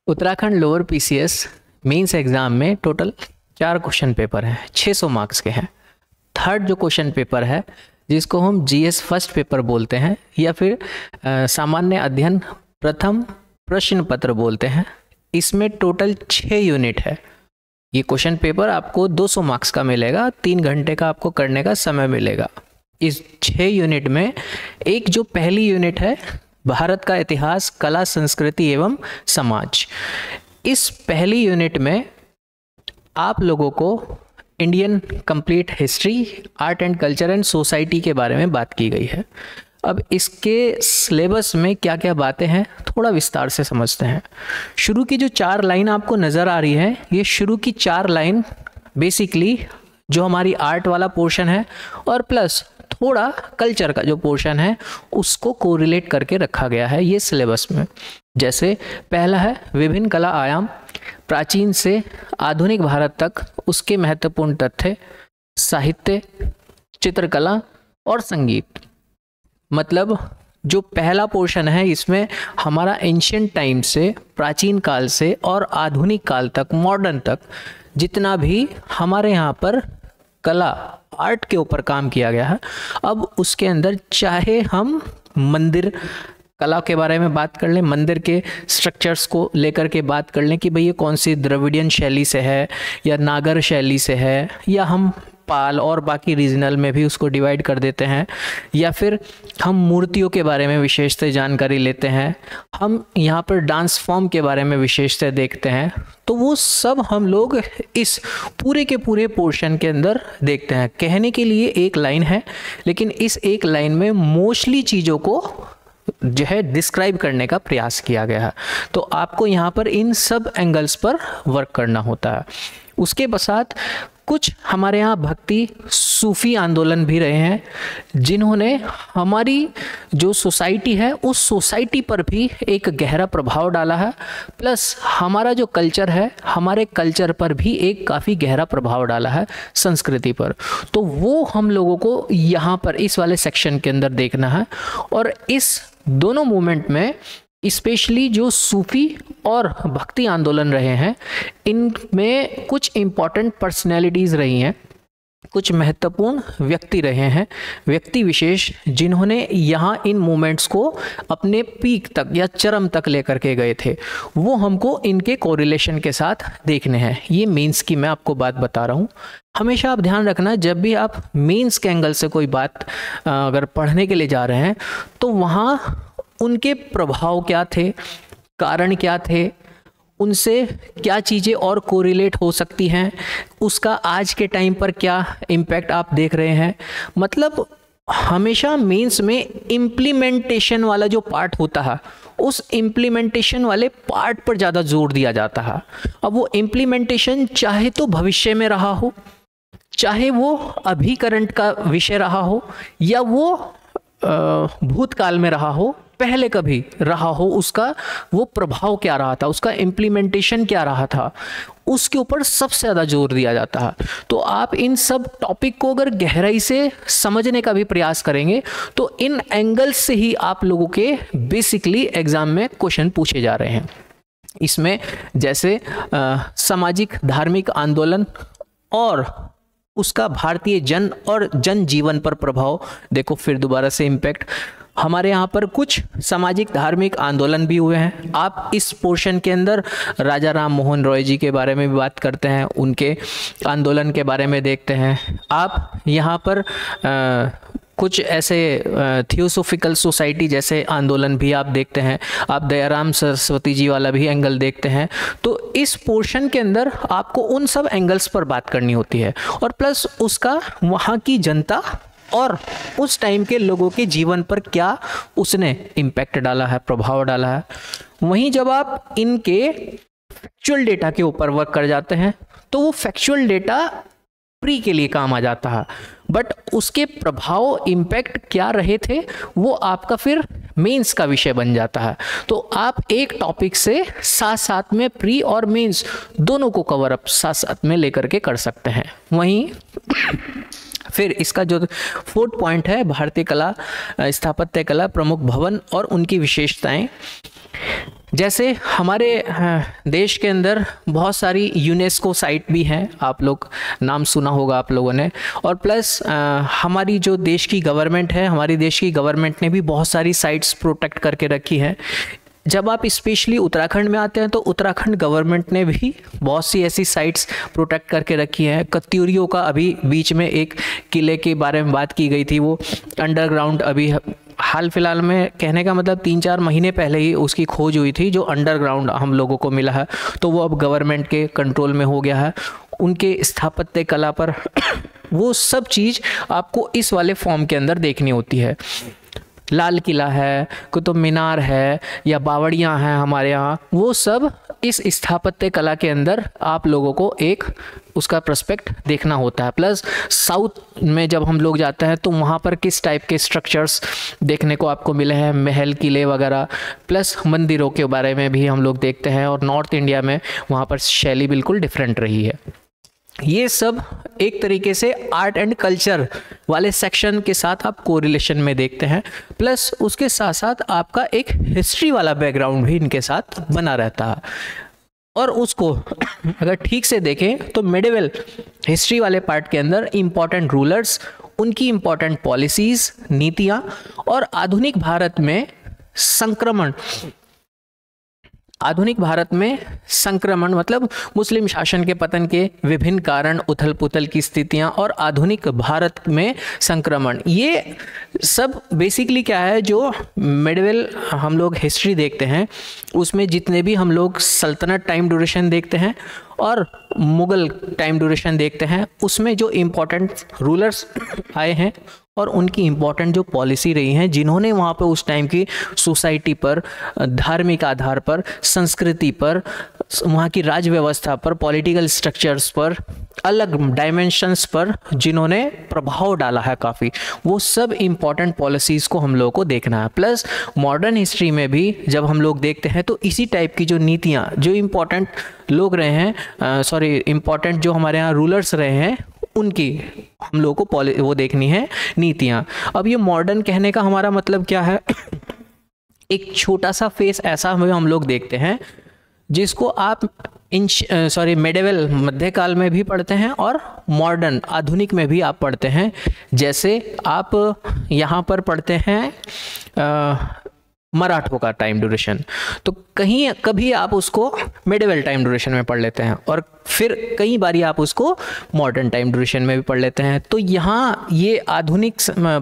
Uttarakhand lower PCS mains exam में total 4 question paper हैं, 600 marks के हैं। थर्ड जो क्वेश्चन पेपर है जिसको हम जीएस फर्स्ट पेपर बोलते हैं या फिर सामान्य अध्ययन प्रथम प्रश्न पत्र बोलते हैं, इसमें टोटल 6 यूनिट है। ये क्वेश्चन पेपर आपको 200 मार्क्स का मिलेगा, 3 घंटे का आपको करने का समय मिलेगा। इस 6 यूनिट में एक जो पहली यूनिट है भारत का इतिहास, कला, संस्कृति एवं समाज, इस पहली यूनिट में आप लोगों को Indian complete history, art and culture and society के बारे में बात की गई है। अब इसके सिलेबस में क्या क्या बातें हैं थोड़ा विस्तार से समझते हैं। शुरू की जो 4 लाइन आपको नज़र आ रही है, ये शुरू की 4 लाइन बेसिकली जो हमारी आर्ट वाला पोर्शन है और प्लस थोड़ा कल्चर का जो पोर्शन है उसको कोरिलेट करके रखा गया है ये सिलेबस में। जैसे पहला है विभिन्न कला आयाम, प्राचीन से आधुनिक भारत तक उसके महत्वपूर्ण तथ्य, साहित्य, चित्रकला और संगीत। मतलब जो पहला पोर्शन है इसमें हमारा एंशिएंट टाइम से, प्राचीन काल से और आधुनिक काल तक, मॉडर्न तक जितना भी हमारे यहाँ पर कला, आर्ट के ऊपर काम किया गया है। अब उसके अंदर चाहे हम मंदिर कला के बारे में बात कर लें, मंदिर के स्ट्रक्चर्स को लेकर के बात कर लें कि भाई ये कौन सी द्रविडियन शैली से है या नागर शैली से है, या हम पाल और बाकी रीजनल में भी उसको डिवाइड कर देते हैं, या फिर हम मूर्तियों के बारे में विशेष से जानकारी लेते हैं, हम यहाँ पर डांस फॉर्म के बारे में विशेष से देखते हैं। तो वो सब हम लोग इस पूरे के पूरे पोर्शन के अंदर देखते हैं। कहने के लिए एक लाइन है, लेकिन इस एक लाइन में मोस्टली चीज़ों को जो है डिस्क्राइब करने का प्रयास किया गया है। तो आपको यहाँ पर इन सब एंगल्स पर वर्क करना होता है। उसके पश्चात कुछ हमारे यहाँ भक्ति सूफी आंदोलन भी रहे हैं, जिन्होंने हमारी जो सोसाइटी है उस सोसाइटी पर भी एक गहरा प्रभाव डाला है, प्लस हमारा जो कल्चर है, हमारे कल्चर पर भी एक काफ़ी गहरा प्रभाव डाला है, संस्कृति पर। तो वो हम लोगों को यहाँ पर इस वाले सेक्शन के अंदर देखना है। और इस दोनों मूवमेंट में स्पेशली जो सूफी और भक्ति आंदोलन रहे हैं, इनमें कुछ इम्पॉर्टेंट पर्सनैलिटीज़ रही हैं, कुछ महत्वपूर्ण व्यक्ति रहे हैं, व्यक्ति विशेष जिन्होंने यहाँ इन मूवमेंट्स को अपने पीक तक या चरम तक लेकर के गए थे। वो हमको इनके कोरिलेशन के साथ देखने हैं। ये मेंस की मैं आपको बात बता रहा हूँ। हमेशा आप ध्यान रखना, जब भी आप मेंस के एंगल से कोई बात अगर पढ़ने के लिए जा रहे हैं तो वहाँ उनके प्रभाव क्या थे, कारण क्या थे, उनसे क्या चीज़ें और कोरिलेट हो सकती हैं, उसका आज के टाइम पर क्या इम्पैक्ट आप देख रहे हैं। मतलब हमेशा मेंस में इम्प्लीमेंटेशन वाला जो पार्ट होता है, उस इम्प्लीमेंटेशन वाले पार्ट पर ज़्यादा जोर दिया जाता है। अब वो इम्प्लीमेंटेशन चाहे तो भविष्य में रहा हो, चाहे वो अभी करंट का विषय रहा हो, या वो भूतकाल में रहा हो, पहले कभी रहा हो, उसका वो प्रभाव क्या रहा था, उसका इम्प्लीमेंटेशन क्या रहा था, उसके ऊपर सबसे ज़्यादा जोर दिया जाता है। तो आप इन सब टॉपिक को अगर गहराई से समझने का भी प्रयास करेंगे तो इन एंगल्स से ही आप लोगों के बेसिकली एग्जाम में क्वेश्चन पूछे जा रहे हैं। इसमें जैसे सामाजिक धार्मिक आंदोलन और उसका भारतीय जन और जन जीवन पर प्रभाव देखो, फिर दोबारा से इम्पैक्ट। हमारे यहाँ पर कुछ सामाजिक धार्मिक आंदोलन भी हुए हैं। आप इस पोर्शन के अंदर राजा राम मोहन रॉय जी के बारे में भी बात करते हैं, उनके आंदोलन के बारे में देखते हैं। आप यहाँ पर कुछ ऐसे थियोसोफिकल सोसाइटी जैसे आंदोलन भी आप देखते हैं, आप दयाराम सरस्वती जी वाला भी एंगल देखते हैं। तो इस पोर्शन के अंदर आपको उन सब एंगल्स पर बात करनी होती है, और प्लस उसका वहाँ की जनता और उस टाइम के लोगों के जीवन पर क्या उसने इम्पैक्ट डाला है, प्रभाव डाला है। वहीं जब आप इनके फैक्चुअल डेटा के ऊपर वर्क कर जाते हैं तो वो फैक्चुअल डेटा प्री के लिए काम आ जाता है, बट उसके प्रभाव इम्पैक्ट क्या रहे थे वो आपका फिर मेंस का विषय बन जाता है। तो आप एक टॉपिक से साथ साथ में प्री और मेंस दोनों को कवर अप साथ साथ में लेकर के कर सकते हैं। वहीं फिर इसका जो 4th पॉइंट है, भारतीय कला, स्थापत्य कला, प्रमुख भवन और उनकी विशेषताएं। जैसे हमारे देश के अंदर बहुत सारी यूनेस्को साइट भी हैं, आप लोग नाम सुना होगा आप लोगों ने। और प्लस हमारी जो देश की गवर्नमेंट है, हमारी देश की गवर्नमेंट ने भी बहुत सारी साइट्स प्रोटेक्ट करके रखी हैं। जब आप स्पेशली उत्तराखंड में आते हैं तो उत्तराखंड गवर्नमेंट ने भी बहुत सी ऐसी साइट्स प्रोटेक्ट करके रखी हैं। कत्यूरियों का अभी बीच में एक किले के बारे में बात की गई थी, वो अंडरग्राउंड अभी हाल फिलहाल में, कहने का मतलब 3-4 महीने पहले ही उसकी खोज हुई थी, जो अंडरग्राउंड हम लोगों को मिला है, तो वो अब गवर्नमेंट के कंट्रोल में हो गया है। उनके स्थापत्य कला पर वो सब चीज़ आपको इस वाले फॉर्म के अंदर देखनी होती है। लाल किला है, कुतुब मीनार है, या बावड़ियाँ हैं हमारे यहाँ, वो सब इस स्थापत्य कला के अंदर आप लोगों को एक उसका पर्सपेक्ट देखना होता है। प्लस साउथ में जब हम लोग जाते हैं तो वहाँ पर किस टाइप के स्ट्रक्चर्स देखने को आपको मिले हैं, महल किले वगैरह, प्लस मंदिरों के बारे में भी हम लोग देखते हैं। और नॉर्थ इंडिया में वहाँ पर शैली बिल्कुल डिफरेंट रही है। ये सब एक तरीके से आर्ट एंड कल्चर वाले सेक्शन के साथ आप कोरिलेशन में देखते हैं। प्लस उसके साथ साथ आपका एक हिस्ट्री वाला बैकग्राउंड भी इनके साथ बना रहता है। और उसको अगर ठीक से देखें तो मिडिवल हिस्ट्री वाले पार्ट के अंदर इम्पॉर्टेंट रूलर्स, उनकी इम्पॉर्टेंट पॉलिसीज़, नीतियाँ, और आधुनिक भारत में संक्रमण मतलब मुस्लिम शासन के पतन के विभिन्न कारण, उथल पुथल की स्थितियां और आधुनिक भारत में संक्रमण, ये सब बेसिकली क्या है, जो मिडिवल हम लोग हिस्ट्री देखते हैं उसमें जितने भी हम लोग सल्तनत टाइम ड्यूरेशन देखते हैं और मुग़ल टाइम ड्यूरेशन देखते हैं, उसमें जो इम्पोर्टेंट रूलर्स आए हैं और उनकी इम्पोर्टेंट जो पॉलिसी रही हैं, जिन्होंने वहाँ पर उस टाइम की सोसाइटी पर, धार्मिक आधार पर, संस्कृति पर, वहाँ की राज्य व्यवस्था पर, पॉलिटिकल स्ट्रक्चर्स पर, अलग डायमेंशंस पर जिन्होंने प्रभाव डाला है काफ़ी, वो सब इम्पॉर्टेंट पॉलिसीज़ को हम लोगों को देखना है। प्लस मॉडर्न हिस्ट्री में भी जब हम लोग देखते हैं तो इसी टाइप की जो नीतियाँ, जो इम्पॉर्टेंट लोग रहे हैं, इम्पॉर्टेंट जो हमारे यहाँ रूलर्स रहे हैं, उनकी हम लोगों को वो देखनी है नीतियाँ। अब ये मॉडर्न कहने का हमारा मतलब क्या है, एक छोटा सा फेस ऐसा हम लोग देखते हैं जिसको आप मेडिवल मध्यकाल में भी पढ़ते हैं और मॉडर्न आधुनिक में भी आप पढ़ते हैं। जैसे आप यहाँ पर पढ़ते हैं मराठों का टाइम ड्यूरेशन, तो कभी आप उसको मिडिवल टाइम ड्यूरेशन में पढ़ लेते हैं और फिर कई बारी आप उसको मॉडर्न टाइम ड्यूरेशन में भी पढ़ लेते हैं। तो यहाँ ये आधुनिक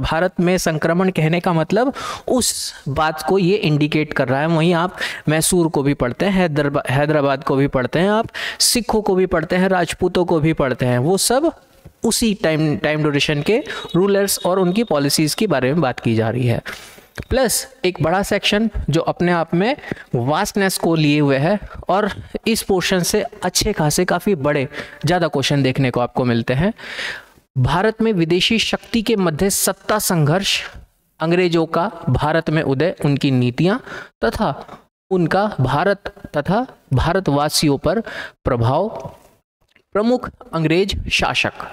भारत में संक्रमण कहने का मतलब उस बात को ये इंडिकेट कर रहा है। वहीं आप मैसूर को भी पढ़ते हैं, हैदराबाद को भी पढ़ते हैं, आप सिखों को भी पढ़ते हैं, राजपूतों को भी पढ़ते हैं, वो सब उसी टाइम ड्यूरेशन के रूलर्स और उनकी पॉलिसीज़ के बारे में बात की जा रही है। प्लस एक बड़ा सेक्शन जो अपने आप में वास्टनेस को लिए हुए है, और इस पोर्शन से अच्छे खासे काफ़ी बड़े ज़्यादा क्वेश्चन देखने को आपको मिलते हैं। भारत में विदेशी शक्ति के मध्य सत्ता संघर्ष, अंग्रेजों का भारत में उदय, उनकी नीतियाँ तथा उनका भारत तथा भारतवासियों पर प्रभाव, प्रमुख अंग्रेज शासक।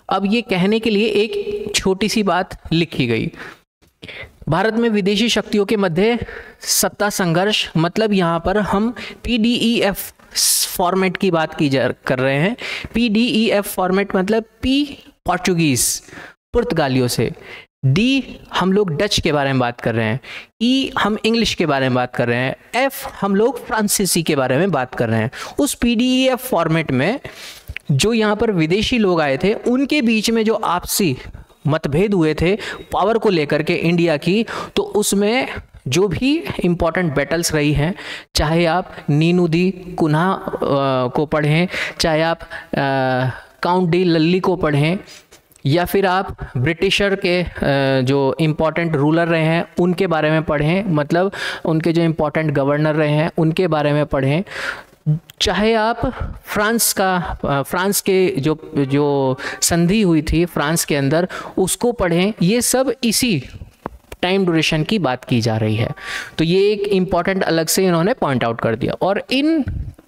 अब ये कहने के लिए एक छोटी सी बात लिखी गई, भारत में विदेशी शक्तियों के मध्य सत्ता संघर्ष, मतलब यहाँ पर हम PDEF फॉर्मेट की बात कर रहे हैं। PDEF फॉर्मेट मतलब P पोर्चुगीज पुर्तगालियों से, D हम लोग डच के बारे में बात कर रहे हैं, E हम इंग्लिश के बारे में बात कर रहे हैं, F हम लोग फ्रांसीसी के बारे में बात कर रहे हैं। उस PDEF फॉर्मेट में जो यहाँ पर विदेशी लोग आए थे, उनके बीच में जो आपसी मतभेद हुए थे पावर को लेकर के इंडिया की, तो उसमें जो भी इम्पोर्टेंट बैटल्स रही हैं, चाहे आप नीनू दी कुन्हा को पढ़ें, चाहे आप काउंट डी लल्ली को पढ़ें, या फिर आप ब्रिटिशर के जो इम्पोर्टेंट रूलर रहे हैं उनके बारे में पढ़ें, मतलब उनके जो इम्पोर्टेंट गवर्नर रहे हैं उनके बारे में पढ़ें, चाहे आप फ्रांस के जो संधि हुई थी फ्रांस के अंदर उसको पढ़ें, ये सब इसी टाइम ड्यूरेशन की बात की जा रही है। तो ये एक इम्पॉर्टेंट अलग से इन्होंने पॉइंट आउट कर दिया। और इन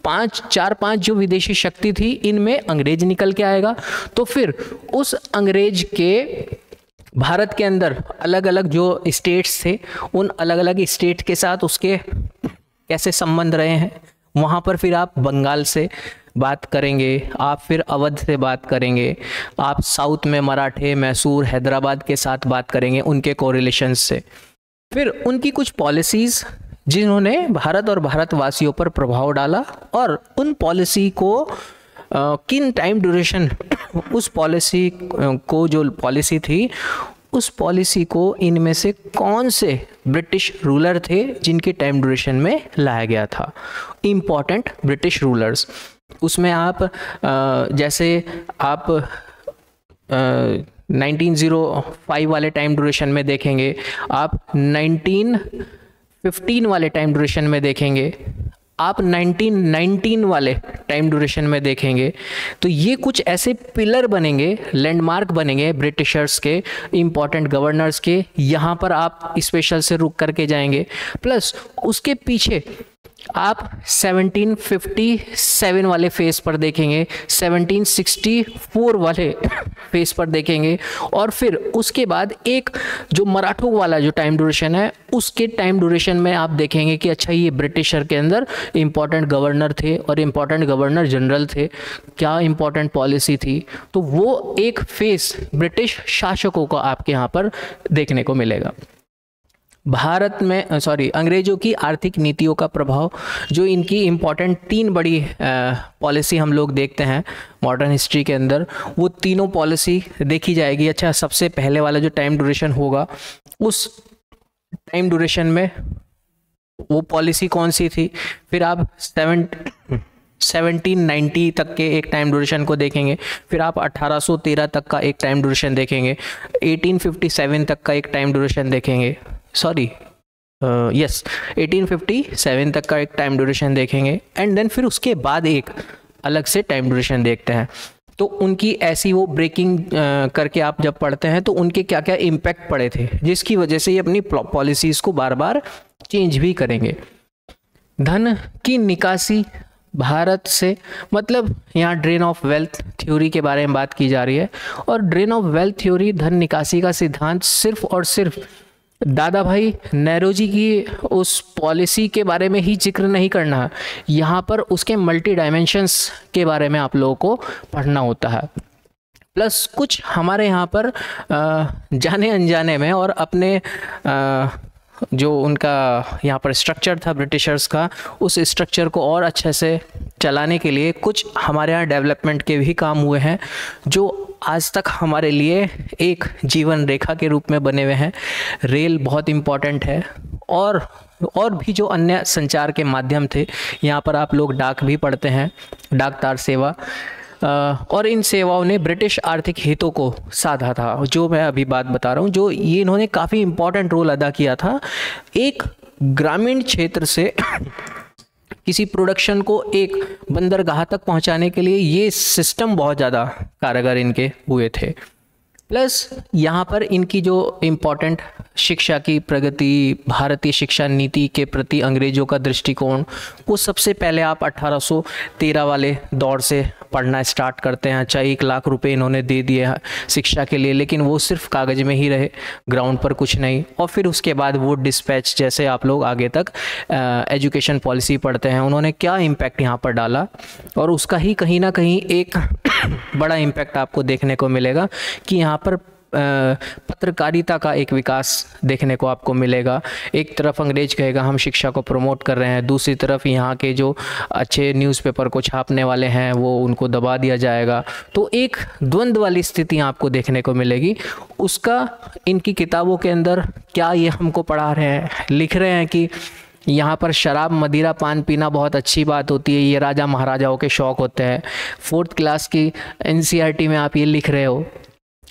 4-5 जो विदेशी शक्ति थी, इनमें अंग्रेज निकल के आएगा, तो फिर उस अंग्रेज के भारत के अंदर अलग अलग जो स्टेट्स थे, उन अलग अलग स्टेट के साथ उसके कैसे संबंध रहे हैं। वहाँ पर फिर आप बंगाल से बात करेंगे, आप फिर अवध से बात करेंगे, आप साउथ में मराठे, मैसूर, हैदराबाद के साथ बात करेंगे उनके कोरिलेशंस से। फिर उनकी कुछ पॉलिसीज़ जिन्होंने भारत और भारतवासियों पर प्रभाव डाला, और उन पॉलिसी को किन टाइम ड्यूरेशन उस पॉलिसी को, जो पॉलिसी थी उस पॉलिसी को इनमें से कौन से ब्रिटिश रूलर थे जिनके टाइम ड्यूरेशन में लाया गया था, इम्पॉर्टेंट ब्रिटिश रूलर्स। उसमें आप जैसे आप 1905 वाले टाइम ड्यूरेशन में देखेंगे, आप 1915 वाले टाइम ड्यूरेशन में देखेंगे, आप 1919 वाले टाइम ड्यूरेशन में देखेंगे। तो ये कुछ ऐसे पिलर बनेंगे, लैंडमार्क बनेंगे ब्रिटिशर्स के, इम्पॉर्टेंट गवर्नर्स के। यहाँ पर आप स्पेशल से रुक करके जाएंगे। प्लस उसके पीछे आप 1757 वाले फेस पर देखेंगे, 1764 वाले फेस पर देखेंगे, और फिर उसके बाद एक जो मराठों वाला जो टाइम ड्यूरेशन है उसके टाइम ड्यूरेशन में आप देखेंगे कि अच्छा ये ब्रिटिशर के अंदर इम्पॉर्टेंट गवर्नर थे और इम्पॉर्टेंट गवर्नर जनरल थे, क्या इम्पॉर्टेंट पॉलिसी थी। तो वो एक फेस ब्रिटिश शासकों का आपके यहाँ पर देखने को मिलेगा। भारत में अंग्रेज़ों की आर्थिक नीतियों का प्रभाव, जो इनकी इम्पॉर्टेंट 3 बड़ी पॉलिसी हम लोग देखते हैं मॉडर्न हिस्ट्री के अंदर, वो तीनों पॉलिसी देखी जाएगी। अच्छा, सबसे पहले वाला जो टाइम ड्यूरेशन होगा, उस टाइम ड्यूरेशन में वो पॉलिसी कौन सी थी। फिर आप 1790 तक के एक टाइम ड्यूरेशन को देखेंगे, फिर आप 1813 तक का एक टाइम ड्यूरेशन देखेंगे, 1857 तक का एक टाइम ड्यूरेशन देखेंगे, 1857 तक का एक टाइम ड्यूरेशन देखेंगे, एंड देन फिर उसके बाद एक अलग से टाइम ड्यूरेशन देखते हैं। तो उनकी ऐसी वो ब्रेकिंग करके आप जब पढ़ते हैं तो उनके क्या क्या इम्पैक्ट पड़े थे, जिसकी वजह से ये अपनी पॉलिसीज़ को बार बार चेंज भी करेंगे। धन की निकासी भारत से, मतलब यहाँ ड्रेन ऑफ वेल्थ थ्योरी के बारे में बात की जा रही है, और ड्रेन ऑफ वेल्थ थ्योरी, धन निकासी का सिद्धांत सिर्फ और सिर्फ दादा भाई नेहरू की उस पॉलिसी के बारे में ही जिक्र नहीं करना है, यहाँ पर उसके मल्टी डायमेंशंस के बारे में आप लोगों को पढ़ना होता है। प्लस कुछ हमारे यहाँ पर जाने अनजाने में और अपने जो उनका यहाँ पर स्ट्रक्चर था ब्रिटिशर्स का, उस स्ट्रक्चर को और अच्छे से चलाने के लिए कुछ हमारे यहाँ डेवलपमेंट के भी काम हुए हैं, जो आज तक हमारे लिए एक जीवन रेखा के रूप में बने हुए हैं। रेल बहुत इम्पॉर्टेंट है, और भी जो अन्य संचार के माध्यम थे, यहाँ पर आप लोग डाक भी पढ़ते हैं, डाक तार सेवा, और इन सेवाओं ने ब्रिटिश आर्थिक हितों को साधा था, जो मैं अभी बात बता रहा हूँ, जो ये इन्होंने काफ़ी इम्पॉर्टेंट रोल अदा किया था। एक ग्रामीण क्षेत्र से किसी प्रोडक्शन को एक बंदरगाह तक पहुंचाने के लिए ये सिस्टम बहुत ज़्यादा कारगर इनके हुए थे। प्लस यहाँ पर इनकी जो इम्पॉर्टेंट शिक्षा की प्रगति, भारतीय शिक्षा नीति के प्रति अंग्रेज़ों का दृष्टिकोण, वो सबसे पहले आप 1813 वाले दौर से पढ़ना स्टार्ट करते हैं। अच्छा, 1 लाख रुपए इन्होंने दे दिए शिक्षा के लिए, लेकिन वो सिर्फ कागज़ में ही रहे, ग्राउंड पर कुछ नहीं। और फिर उसके बाद वो डिस्पैच, जैसे आप लोग आगे तक एजुकेशन पॉलिसी पढ़ते हैं, उन्होंने क्या इम्पैक्ट यहाँ पर डाला, और उसका ही कहीं ना कहीं एक बड़ा इम्पैक्ट आपको देखने को मिलेगा कि यहाँ पर पत्रकारिता का एक विकास देखने को आपको मिलेगा। एक तरफ अंग्रेज कहेगा हम शिक्षा को प्रमोट कर रहे हैं, दूसरी तरफ यहाँ के जो अच्छे न्यूज़पेपर को छापने वाले हैं वो उनको दबा दिया जाएगा। तो एक द्वंद्व वाली स्थिति आपको देखने को मिलेगी। उसका इनकी किताबों के अंदर क्या ये हमको पढ़ा रहे हैं, लिख रहे हैं कि यहाँ पर शराब, मदिरा, पान पीना बहुत अच्छी बात होती है, ये राजा महाराजाओं के शौक़ होते हैं। 4th क्लास की NCERT में आप ये लिख रहे हो,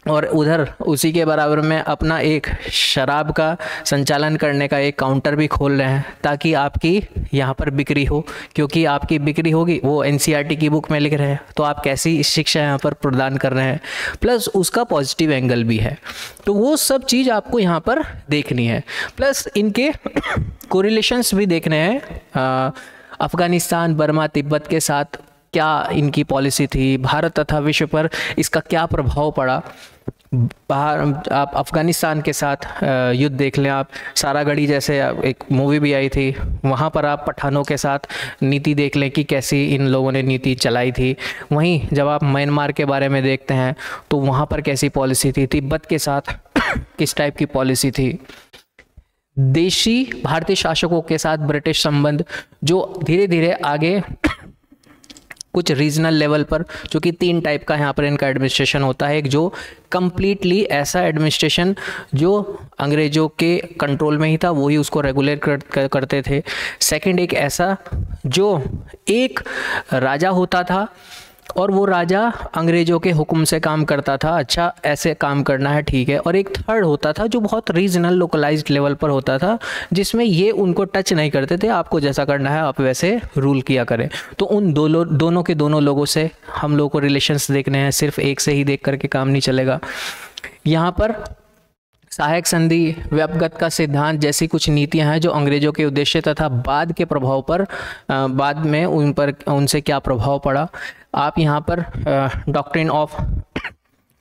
और उधर उसी के बराबर में अपना एक शराब का संचालन करने का एक काउंटर भी खोल रहे हैं, ताकि आपकी यहाँ पर बिक्री हो, क्योंकि आपकी बिक्री होगी, वो NCERT की बुक में लिख रहे हैं, तो आप कैसी शिक्षा यहाँ पर प्रदान कर रहे हैं। प्लस उसका पॉजिटिव एंगल भी है, तो वो सब चीज़ आपको यहाँ पर देखनी है। प्लस इनके कोरिलेशंस भी देखने हैं, अफ़गानिस्तान, बर्मा, तिब्बत के साथ क्या इनकी पॉलिसी थी, भारत तथा विश्व पर इसका क्या प्रभाव पड़ा। बाहर आप अफ़गानिस्तान के साथ युद्ध देख लें, आप सारागढ़ी जैसे एक मूवी भी आई थी, वहाँ पर आप पठानों के साथ नीति देख लें कि कैसी इन लोगों ने नीति चलाई थी। वहीं जब आप म्यांमार के बारे में देखते हैं तो वहाँ पर कैसी पॉलिसी थी, तिब्बत के साथ किस टाइप की पॉलिसी थी। देशी भारतीय शासकों के साथ ब्रिटिश संबंध जो धीरे धीरे आगे कुछ रीजनल लेवल पर, जो कि 3 टाइप का यहाँ पर इनका एडमिनिस्ट्रेशन होता है। एक जो कम्प्लीटली ऐसा एडमिनिस्ट्रेशन जो अंग्रेज़ों के कंट्रोल में ही था, वही उसको रेगुलेट करते थे। सेकंड, एक ऐसा जो एक राजा होता था और वो राजा अंग्रेज़ों के हुक्म से काम करता था, अच्छा ऐसे काम करना है ठीक है। और एक थर्ड होता था जो बहुत रीजनल लोकलाइज्ड लेवल पर होता था, जिसमें ये उनको टच नहीं करते थे, आपको जैसा करना है आप वैसे रूल किया करें। तो उन दोनों के दोनों लोगों से हम लोगों को रिलेशंस देखने हैं, सिर्फ एक से ही देख करके काम नहीं चलेगा। यहाँ पर सहायक संधि, व्यापगत का सिद्धांत जैसी कुछ नीतियां हैं जो अंग्रेज़ों के उद्देश्य तथा बाद के प्रभाव पर, बाद में उन पर उनसे क्या प्रभाव पड़ा। आप यहाँ पर डॉक्ट्रिन ऑफ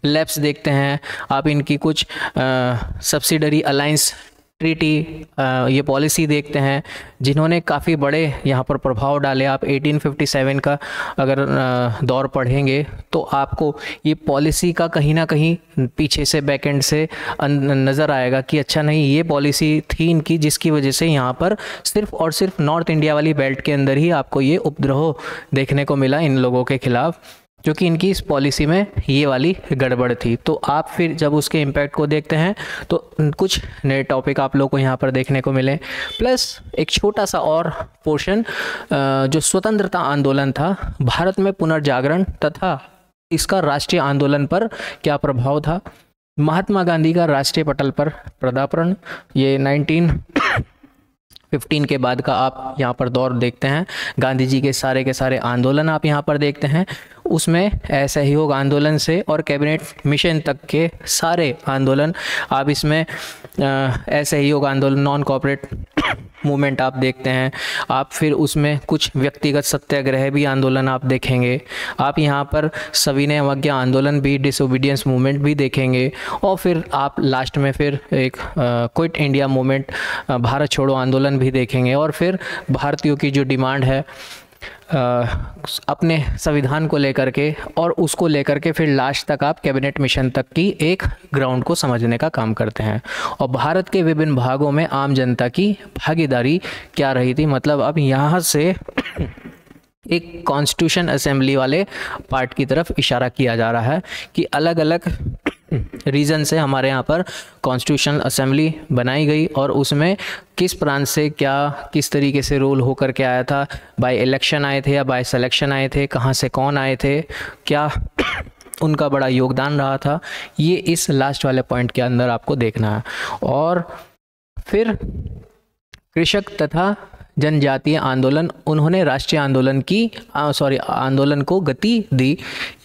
लैप्स देखते हैं, आप इनकी कुछ सब्सिडरी अलायंस ट्रीटी ये पॉलिसी देखते हैं जिन्होंने काफ़ी बड़े यहाँ पर प्रभाव डाले। आप 1857 का अगर दौर पढ़ेंगे तो आपको ये पॉलिसी का कहीं ना कहीं पीछे से बैकएंड से नज़र आएगा कि अच्छा नहीं, ये पॉलिसी थी इनकी जिसकी वजह से यहाँ पर सिर्फ और सिर्फ नॉर्थ इंडिया वाली बेल्ट के अंदर ही आपको ये उपद्रव देखने को मिला इन लोगों के खिलाफ, जो कि इनकी इस पॉलिसी में ये वाली गड़बड़ थी। तो आप फिर जब उसके इम्पैक्ट को देखते हैं तो कुछ नए टॉपिक आप लोग को यहाँ पर देखने को मिले, प्लस एक छोटा सा और पोर्शन जो स्वतंत्रता आंदोलन था, भारत में पुनर्जागरण तथा इसका राष्ट्रीय आंदोलन पर क्या प्रभाव था। महात्मा गांधी का राष्ट्रीय पटल पर पदार्पण, ये 1915 के बाद का आप यहाँ पर दौर देखते हैं। गांधी जी के सारे आंदोलन आप यहाँ पर देखते हैं, उसमें असहयोग आंदोलन से और कैबिनेट मिशन तक के सारे आंदोलन आप इसमें असहयोग आंदोलन, नॉन कॉपरेट मूवमेंट आप देखते हैं। आप फिर उसमें कुछ व्यक्तिगत सत्याग्रह भी आंदोलन आप देखेंगे। आप यहाँ पर सविनय अवज्ञा आंदोलन भी, डिसोबीडियंस मूवमेंट भी देखेंगे। और फिर आप लास्ट में फिर एक क्विट इंडिया मूवमेंट, भारत छोड़ो आंदोलन भी देखेंगे। और फिर भारतीयों की जो डिमांड है अपने संविधान को लेकर के, और उसको लेकर के फिर लास्ट तक आप कैबिनेट मिशन तक की एक ग्राउंड को समझने का काम करते हैं। और भारत के विभिन्न भागों में आम जनता की भागीदारी क्या रही थी, मतलब अब यहाँ से एक कॉन्स्टिट्यूशन असेंबली वाले पार्ट की तरफ इशारा किया जा रहा है कि अलग अलग रीज़न से हमारे यहाँ पर कॉन्स्टिट्यूशनल असेंबली बनाई गई और उसमें किस प्रांत से क्या किस तरीके से रोल होकर के आया था, बाय इलेक्शन आए थे या बाय सिलेक्शन आए थे, कहाँ से कौन आए थे, क्या उनका बड़ा योगदान रहा था, ये इस लास्ट वाले पॉइंट के अंदर आपको देखना है। और फिर कृषक तथा जनजातीय आंदोलन, उन्होंने राष्ट्रीय आंदोलन की आंदोलन को गति दी।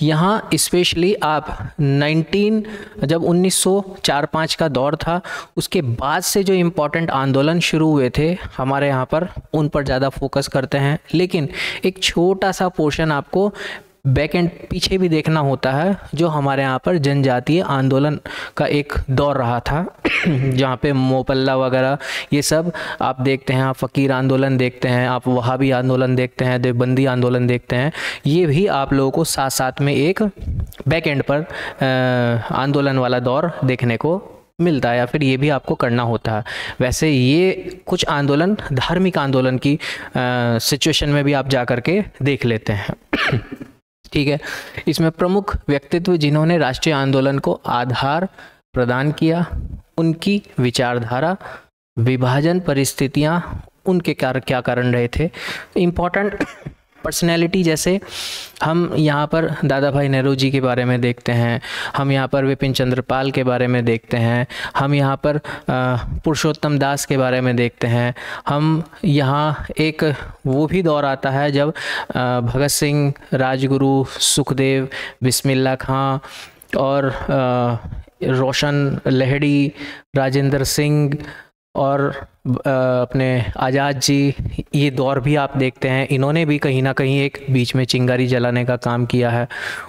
यहाँ स्पेशली आप जब 1904-05 का दौर था, उसके बाद से जो इम्पोर्टेंट आंदोलन शुरू हुए थे हमारे यहाँ पर, उन पर ज़्यादा फोकस करते हैं। लेकिन एक छोटा सा पोर्शन आपको बैक एंड पीछे भी देखना होता है, जो हमारे यहाँ पर जनजातीय आंदोलन का एक दौर रहा था जहाँ पे मोपल्ला वगैरह ये सब आप देखते हैं। आप फ़कीर आंदोलन देखते हैं, आप वहाबी आंदोलन देखते हैं, देवबंदी आंदोलन देखते हैं। ये भी आप लोगों को साथ साथ में एक बैक एंड पर आंदोलन वाला दौर देखने को मिलता है, या फिर ये भी आपको करना होता है। वैसे ये कुछ आंदोलन धार्मिक आंदोलन की सिचुएशन में भी आप जा कर के देख लेते हैं ठीक है। इसमें प्रमुख व्यक्तित्व जिन्होंने राष्ट्रीय आंदोलन को आधार प्रदान किया, उनकी विचारधारा, विभाजन परिस्थितियां, उनके क्या कारण रहे थे। इम्पोर्टेंट पर्सनैलिटी जैसे हम यहाँ पर दादा भाई नेहरू जी के बारे में देखते हैं, हम यहाँ पर विपिन चंद्र पाल के बारे में देखते हैं, हम यहाँ पर पुरुषोत्तम दास के बारे में देखते हैं। हम यहाँ एक वो भी दौर आता है जब भगत सिंह, राजगुरु, सुखदेव, बिस्मिल्ला खां और रोशन लाहिड़ी, राजेंद्र सिंह और अपने आज़ाद जी, ये दौर भी आप देखते हैं। इन्होंने भी कहीं ना कहीं एक बीच में चिंगारी जलाने का काम किया है।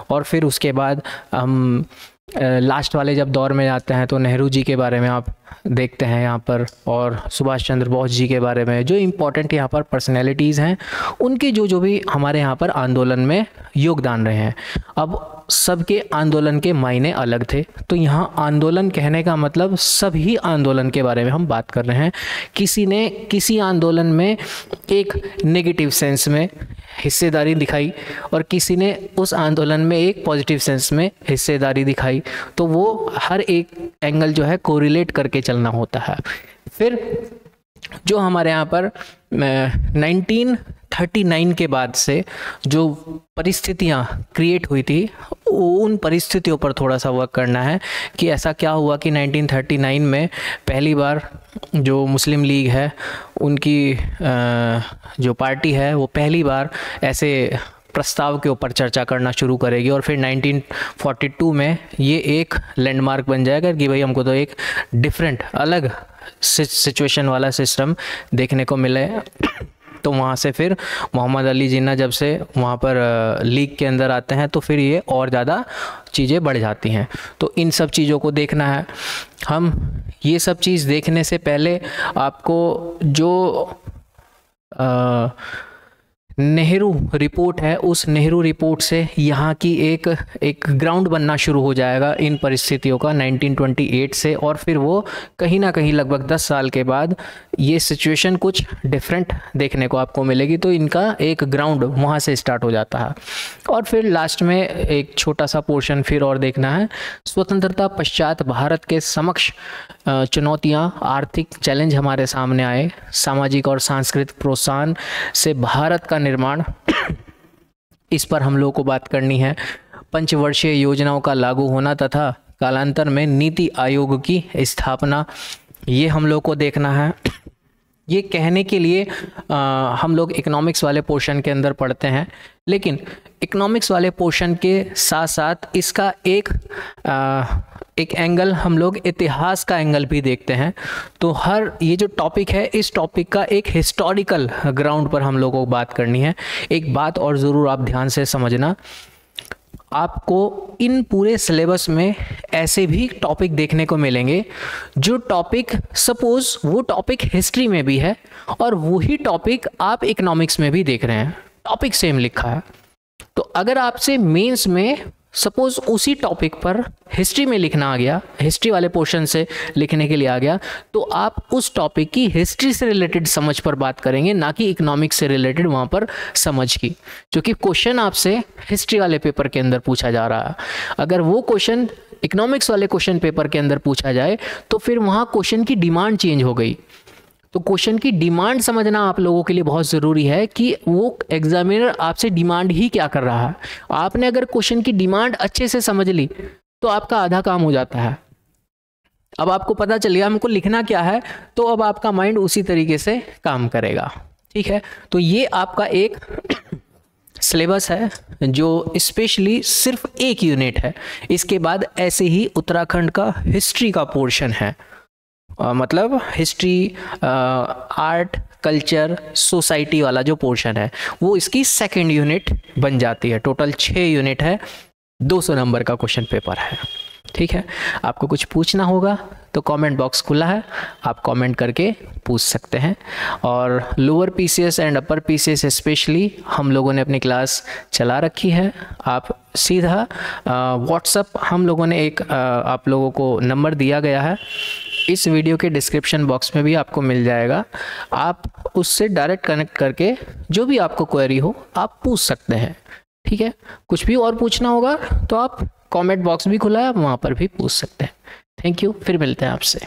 और फिर उसके बाद हम लास्ट वाले जब दौर में जाते हैं तो नेहरू जी के बारे में आप देखते हैं यहाँ पर, और सुभाष चंद्र बोस जी के बारे में, जो इम्पोर्टेंट यहाँ पर पर्सनैलिटीज़ हैं, उनके जो भी हमारे यहाँ पर आंदोलन में योगदान रहे हैं। अब सबके आंदोलन के मायने अलग थे, तो यहाँ आंदोलन कहने का मतलब सभी आंदोलन के बारे में हम बात कर रहे हैं। किसी ने किसी आंदोलन में एक नेगेटिव सेंस में हिस्सेदारी दिखाई और किसी ने उस आंदोलन में एक पॉजिटिव सेंस में हिस्सेदारी दिखाई, तो वो हर एक एंगल जो है कोरिलेट करके चलना होता है। फिर जो हमारे यहाँ पर 1939 के बाद से जो परिस्थितियाँ क्रिएट हुई थी, उन परिस्थितियों पर थोड़ा सा वर्क करना है कि ऐसा क्या हुआ कि 1939 में पहली बार जो मुस्लिम लीग है, उनकी जो पार्टी है, वो पहली बार ऐसे प्रस्ताव के ऊपर चर्चा करना शुरू करेगी, और फिर 1942 में ये एक लैंडमार्क बन जाएगा कि भाई हमको तो एक डिफरेंट अलग सिचुएशन वाला सिस्टम देखने को मिले। तो वहाँ से फिर मोहम्मद अली जिन्ना जब से वहाँ पर लीग के अंदर आते हैं, तो फिर ये और ज़्यादा चीज़ें बढ़ जाती हैं। तो इन सब चीज़ों को देखना है। हम ये सब चीज़ देखने से पहले आपको जो नेहरू रिपोर्ट है, उस नेहरू रिपोर्ट से यहाँ की एक ग्राउंड बनना शुरू हो जाएगा इन परिस्थितियों का 1928 से, और फिर वो कहीं ना कहीं लगभग 10 साल के बाद ये सिचुएशन कुछ डिफरेंट देखने को आपको मिलेगी। तो इनका एक ग्राउंड वहाँ से स्टार्ट हो जाता है। और फिर लास्ट में एक छोटा सा पोर्शन फिर और देखना है, स्वतंत्रता पश्चात भारत के समक्ष चुनौतियाँ, आर्थिक चैलेंज हमारे सामने आए, सामाजिक और सांस्कृतिक प्रोत्साहन से भारत का निर्माण, इस पर हम लोगों को बात करनी है। पंचवर्षीय योजनाओं का लागू होना तथा कालांतर में नीति आयोग की स्थापना, ये हम लोग को देखना है। ये कहने के लिए हम लोग इकोनॉमिक्स वाले पोर्शन के अंदर पढ़ते हैं, लेकिन इकोनॉमिक्स वाले पोर्शन के साथ साथ इसका एक एंगल हम लोग इतिहास का एंगल भी देखते हैं। तो हर ये जो टॉपिक है, इस टॉपिक का एक हिस्टोरिकल ग्राउंड पर हम लोगों को बात करनी है। एक बात और ज़रूर आप ध्यान से समझना, आपको इन पूरे सिलेबस में ऐसे भी टॉपिक देखने को मिलेंगे जो टॉपिक सपोज वो टॉपिक हिस्ट्री में भी है और वही टॉपिक आप इकोनॉमिक्स में भी देख रहे हैं, टॉपिक सेम लिखा है। तो अगर आपसे मेंस में सपोज उसी टॉपिक पर हिस्ट्री में लिखना आ गया, हिस्ट्री वाले पोर्शन से लिखने के लिए आ गया, तो आप उस टॉपिक की हिस्ट्री से रिलेटेड समझ पर बात करेंगे, ना कि इकोनॉमिक्स से रिलेटेड वहाँ पर समझ की, क्योंकि क्वेश्चन आपसे हिस्ट्री वाले पेपर के अंदर पूछा जा रहा है। अगर वो क्वेश्चन इकोनॉमिक्स वाले क्वेश्चन पेपर के अंदर पूछा जाए तो फिर वहाँ क्वेश्चन की डिमांड चेंज हो गई। तो क्वेश्चन की डिमांड समझना आप लोगों के लिए बहुत ज़रूरी है कि वो एग्जामिनर आपसे डिमांड ही क्या कर रहा है। आपने अगर क्वेश्चन की डिमांड अच्छे से समझ ली तो आपका आधा काम हो जाता है। अब आपको पता चल गया हमको लिखना क्या है, तो अब आपका माइंड उसी तरीके से काम करेगा। ठीक है, तो ये आपका एक सिलेबस है जो स्पेशली सिर्फ एक यूनिट है। इसके बाद ऐसे ही उत्तराखंड का हिस्ट्री का पोर्शन है, मतलब हिस्ट्री, आर्ट, कल्चर, सोसाइटी वाला जो पोर्शन है वो इसकी सेकंड यूनिट बन जाती है। टोटल 6 यूनिट है, 200 नंबर का क्वेश्चन पेपर है। ठीक है, आपको कुछ पूछना होगा तो कमेंट बॉक्स खुला है, आप कमेंट करके पूछ सकते हैं। और lower PCS and upper PCS specially हम लोगों ने अपनी क्लास चला रखी है। आप सीधा व्हाट्सअप हम लोगों ने एक आप लोगों को नंबर दिया गया है, इस वीडियो के डिस्क्रिप्शन बॉक्स में भी आपको मिल जाएगा। आप उससे डायरेक्ट कनेक्ट करके जो भी आपको क्वेरी हो आप पूछ सकते हैं। ठीक है, कुछ भी और पूछना होगा तो आप कमेंट बॉक्स भी खुला है, आप वहाँ पर भी पूछ सकते हैं। थैंक यू, फिर मिलते हैं आपसे।